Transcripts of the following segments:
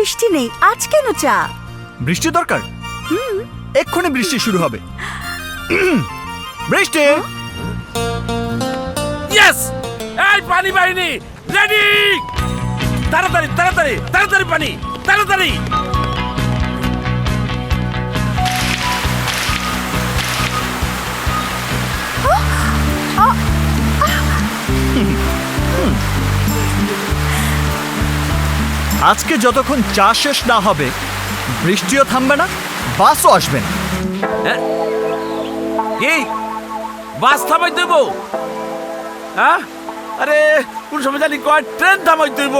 বৃষ্টি নেই, আজ কেন চা? বৃষ্টি দরকার? এক্ষুনি বৃষ্টি শুরু হবে। বৃষ্টি! ইয়েস! এই পানি বাহিনী রেডি! তাড়াতাড়ি তাড়াতাড়ি তাড়াতাড়ি পানি, তাড়াতাড়ি! আজকে যতক্ষণ চা শেষ না হবে বৃষ্টিও থামবে না, বাসও আসবে না। কি বাস থামাই দেব? হ্যাঁ, আরে কোন সময় জানি কয় ট্রেন থামাই দেব।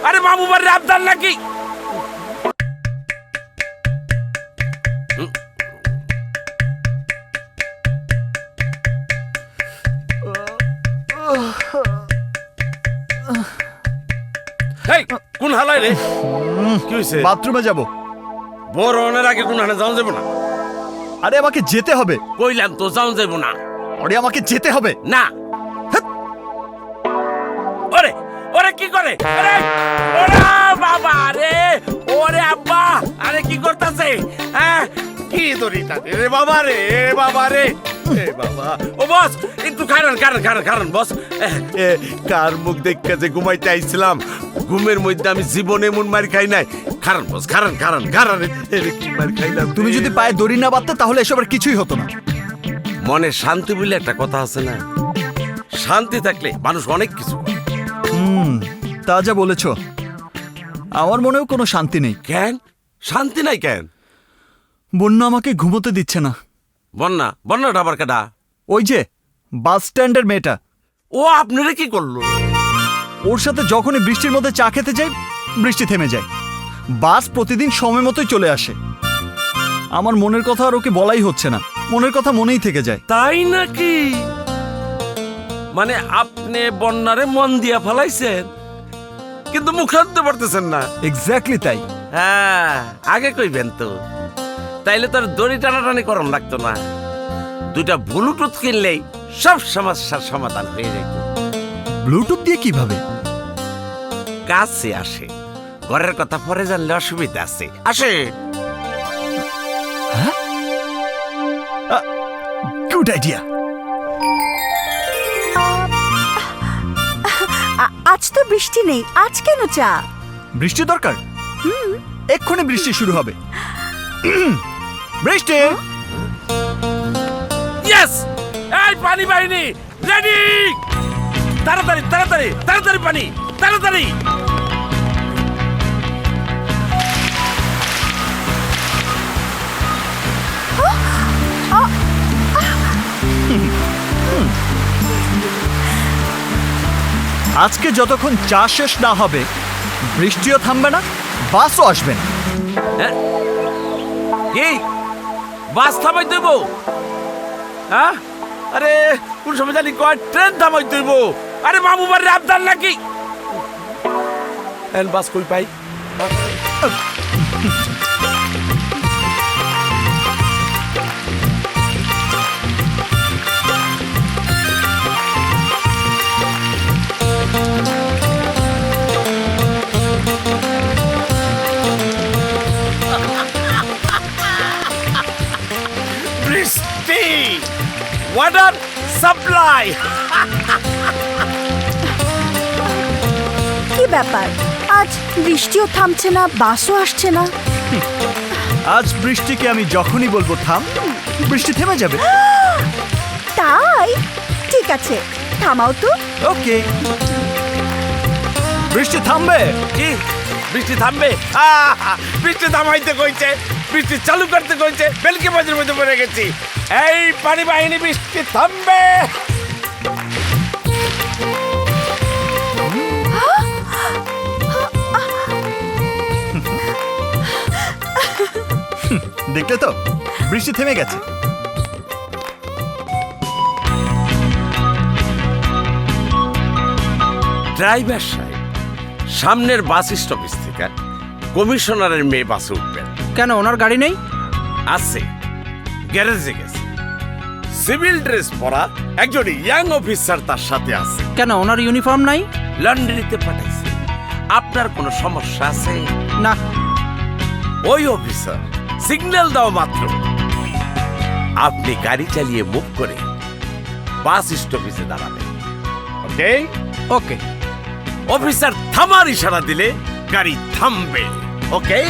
আরে মামু বাড়ির আবদার নাকি? এই কোন হালাই রে? কি হয়েছে? বাথরুমে যাব। বড় অনের আগে কোন হানে যাওয়া যাবো না। আরে আমাকে যেতে হবে। কইলাম তো যাওয়া যাবো না। আরে আমাকে যেতে হবে। না। ওরে ওরে কি করে? আরে ওরে বাবা রে, ওরে আব্বা, আরে কি করতেছে? হ্যাঁ, কি দড়িটা রে বাবা রে, বাবা রে, এ বাবা। ও বস, একটু খারান বস। কার মুখ দেখে যে ঘুমাইতে আইছিলাম, ঘুমের মধ্যে আমি জীবনে এমন মার খাই নাই। খারান বস, খারান কি মার খাইলাম। তুমি যদি পায়ে দড়ি না বাঁধতে তাহলে এসবের কিছুই হতো না। মনে শান্তি বলে একটা কথা আছে না? শান্তি থাকলে মানুষ অনেক কিছু করে। তা যা বলেছ, আমার মনেও কোনো শান্তি নেই। কেন শান্তি নাই কেন? বন্যা আমাকে ঘুমোতে দিচ্ছে না। বন্যাটা আবার কাটা? ওই যে বাস স্ট্যান্ডের মেয়েটা, ও আপনারা কি করলো? ওর সাথে যখনই বৃষ্টির মধ্যে চা খেতে যাই বৃষ্টি থেমে যায়। বাস প্রতিদিন সময় মতোই চলে আসে। আমার মনের কথা আর ওকে বলাই হচ্ছে না, মনের কথা মনেই থেকে যায়। তাই নাকি? মানে আপনি বন্যারে মন দিয়া ফেলাইছেন কিন্তু মুখ রাখতে পারতেছেন না। এক্স্যাক্টলি তাই। হ্যাঁ, আগে কইবেন তো, তাইলে তোর দড়ি টানাটানি করন লাগতো না। দুইটা ব্লুটুথ কিনলেই সব সমস্যার সমাধান হয়ে যেত। ব্লুটুথ দিয়ে কিভাবে? কাছে আসে, ঘরের কথা পরে জানলে অসুবিধা আছে। আসে। Good idea. আজ তো বৃষ্টি নেই, আজ কেন চা? বৃষ্টি দরকার? এক্ষুনি বৃষ্টি শুরু হবে। বৃষ্টি! ইয়েস! এই পানি বাহিনী রেডি! তাড়াতাড়ি তাড়াতাড়ি তাড়াতাড়ি পানি, তাড়াতাড়ি! আজকে যতক্ষণ চা শেষ না হবে বৃষ্টিও থামবে না, বাসও আসবে না। কি বাস থামাই দেব? হ্যাঁ, আরে কোন সময় জানি কয় ট্রেন থামাই দেব। আরে মামু বাড়ির আবদার নাকি? বাস কই পাই? বৃষ্টি, ওয়াটার সাপ্লাই। কি ব্যাপার, আজ বৃষ্টিও থামছে না, বাসও আসছে না? আজ বৃষ্টিকে আমি যখনই বলবো থাম, বৃষ্টি থেমে যাবে। তাই ঠিক আছে, থামাও তো। ওকে, বৃষ্টি থামবে। কি বৃষ্টি থামবে? বৃষ্টি থামাইতে কইছে, বৃষ্টি চালু করতে কইছে, বেলকি বাজার মধ্যে পড়ে গেছি। এই পানি বাহিনী বৃষ্টি থামবে। দেখলে তো, বৃষ্টি থেমে গেছে। ড্রাইভার সাহেব, সামনের বাস স্টপেজ থেকে কমিশনারের মেয়ে বাসে উঠবেন। কেন, ওনার গাড়ি নেই? আছে, গ্যারেজে গেছে। সিভিল ড্রেস পরা একজন ইয়াং অফিসার তার সাথে আছে। কেন, ওনার ইউনিফর্ম নাই? লন্ড্রিতে পাঠাইছে। আপনার কোনো সমস্যা আছে? না। ওই অফিসার সিগন্যাল দাও মাত্র আপনি গাড়ি চালিয়ে মুভ করে বাস স্টপেজে দাঁড়াবেন। ওকে ওকে। অফিসার থামার ইশারা দিলে গাড়ি থামবে। ওকে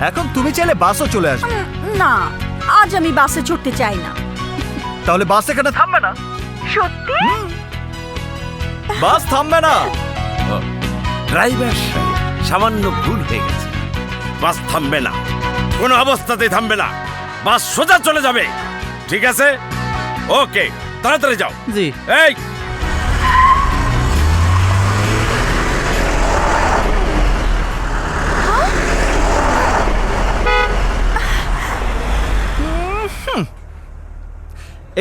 এখন তুমি চাইলে বাসও চলে আসবে। না, আজ আমি বাসে চড়তে চাই না। তাহলে বাস এখানে থামবে না। সত্যি? বাস থামবে না। ড্রাইভার সাহেব সামান্য ভুল হয়ে গেছে, বাস থামবে না, কোনো অবস্থাতেই থামবে না, বাস সোজা চলে যাবে। ঠিক আছে? ওকে, তাড়াতাড়ি যাও। জি। এই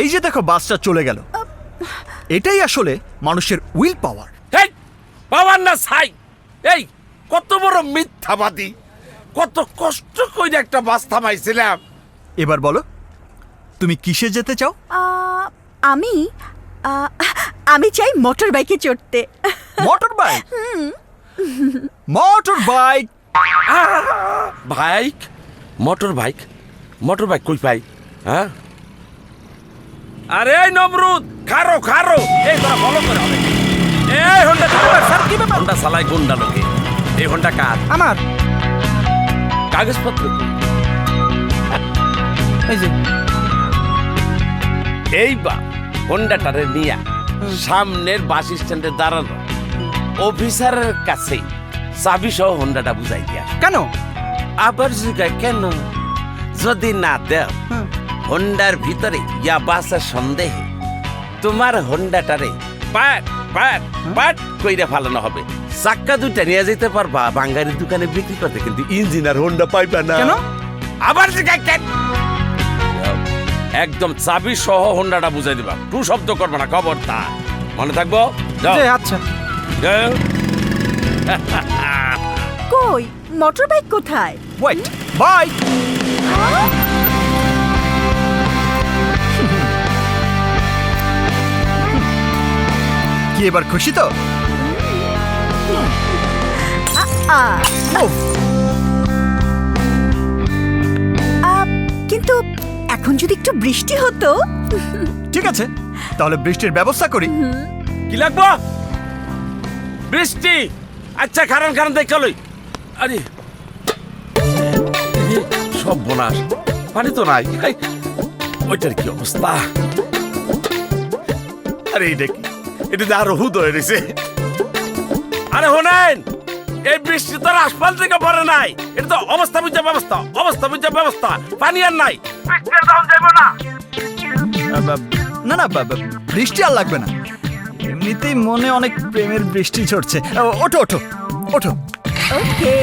এই যে দেখো বাসটা চলে গেল। এটাই আসলে মানুষের উইল পাওয়ার। এই পাওয়ার না ছাই। এই কত বড় মিথ্যাবাদী, কত কষ্ট করে একটা বাস থামাইছিলাম। এবার বলো তুমি কিসে যেতে চাও? আমি আমি চাই মোটর বাইকে চড়তে। Motor bike? Motor bike? Bike? Motor bike? Motor bike কই পাই? হ্যাঁ, আরে এই নমরুদ, খারো খারো। এই তোরা ফলো করে হবে। এই হোন্ডা চালায় স্যার, কি ব্যাপার? হোন্ডা চালায় গুন্ডা লোকে। এই হোন্ডা কার? আমার। কাগজপত্র কই? এই যে এইবার হোন্ডাটারে নিয়া সামনের বাস স্ট্যান্ডে দাঁড়ানো অফিসারের কাছে চাবি সহ হোন্ডাটা বুঝাই দিয়া। কেন? আবার জিজ্ঞাসা কেন? যদি না দেও হোন্ডার ভিতরে ইয়া বাসের সন্দেহে তোমার হোন্ডাটারে পাট পাট পাট কইরা ফালানো হবে। চাক্কা দুইটা নিয়ে যেতে পারবা বাঙ্গারির দোকানে বিক্রি করতে, কিন্তু ইঞ্জিন আর হোন্ডা পাইবা না। কেন? আবার জিজ্ঞাসা কেন? একদম চাবি সহ হোন্ডাটা বুঝাই দিবা, টু শব্দ করবে না, খবরদার। মনে থাকবো? যাও জি, আচ্ছা। যাও। কই মোটর বাইক কোথায়? Wait, bike? কি এবার খুশি তো? আ, Move! কিন্তু এখন যদি একটু বৃষ্টি হতো। ঠিক আছে, তাহলে বৃষ্টির ব্যবস্থা করি। কি লাগবো? বৃষ্টি? আচ্ছা, কারণ কারণ দেখে লই। আরে সব বোনাস, পানি তো নাই। এই, ওইটার কি অবস্থা? আরে এটা কি? এটা তো আরো হুদ হয়ে গেছে। আরে হোনেন, এই বৃষ্টি তো আসফাল থেকে পড়ে নাই, এটা তো অবস্থা বুঝা ব্যবস্থা, অবস্থা বুঝা ব্যবস্থা। পানি আর নাই, বৃষ্টি আর দাম যাইব না। না না, বৃষ্টি আর লাগবে না। এমনিতেই মনে অনেক প্রেমের বৃষ্টি ঝরছে। ওঠো ওঠো ওঠো। ওকে।